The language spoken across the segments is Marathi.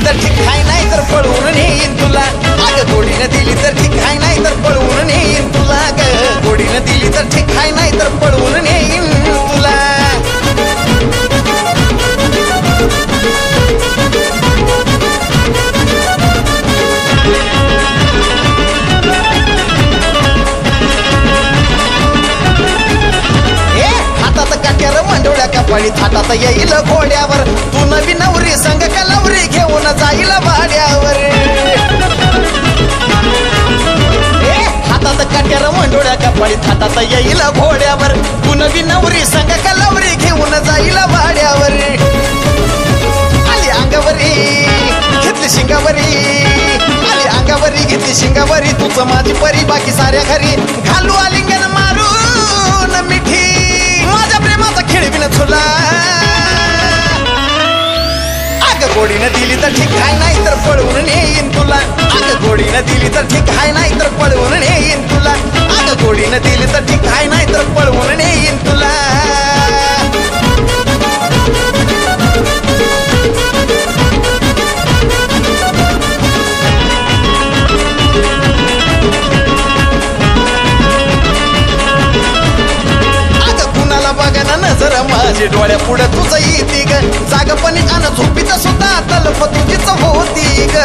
तर ठीक आहे नाही तर पळवून नेईन तुला अगं गोडीनं दिली तर ठीक आहे नाही तर पळवून नेईन तुला ग गोडीनं दिली तर ठीक आहे नाही तर पळवून नेईन तुला काट्यार मंडोळ्या कपाळी थाटात येईल घोड्यावर तू नवी नवरी संग कलवरी घेऊन जाईल भाड्यावर हातात काट्यार मंडोळ्या कपाळी थाटात येईल घोड्यावर तू नवी नवरी संग कलवरी घेऊन जाईल भाड्यावर आली अंगावरी घेतली शिंगावरी आली अंगावरी घेतली शिंगावरी तुझं माझी परी बाकी साऱ्या घरी घालू आलिंगन मारून मिठी माझ्या प्रेमाचा खेळविन तुला अगं गोडीनं दिली तर ठीक आहे नाही तर पळवून नेईन तुला अगं गोडीनं दिली तर ठीक आहे नाही तर पळवून नेईन तुला अगं गोडीनं दिली तर ठीक आहे नाही तर पळवून नेईन तुला नजर माझी डोळ्या पुढे तुझं येते ग जागपणी अन झोपीत सुद्धा तलप तुझीच होती ग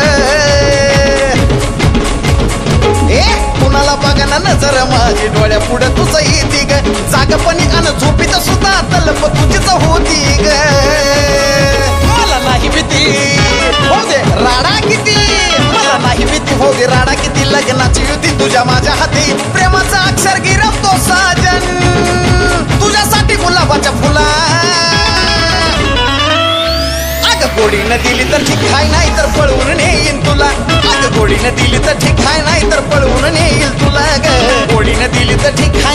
कुणाला बघा नजर माझी डोळ्या पुढे तुझं येते ग जागपणी अन झोपीत सुद्धा तलप तुझीच होती ग मला नाही भीती हो दे राडा किती मला नाही भीती हो दे राडा किती लग्नाची युती तुझ्या माझ्या हाती प्रेमाचा अक्षर गिरवतो साजन तुझ्यासाठी गुलाबाच्या फुला अगं गोडीनं दिली तर ठीक आहे नाही तर पळवून नेईन तुला अगं गोडीनं दिली तर ठीक आहे नाही तर पळवून नेईल तुला ग गोडीनं दिली तर ठीक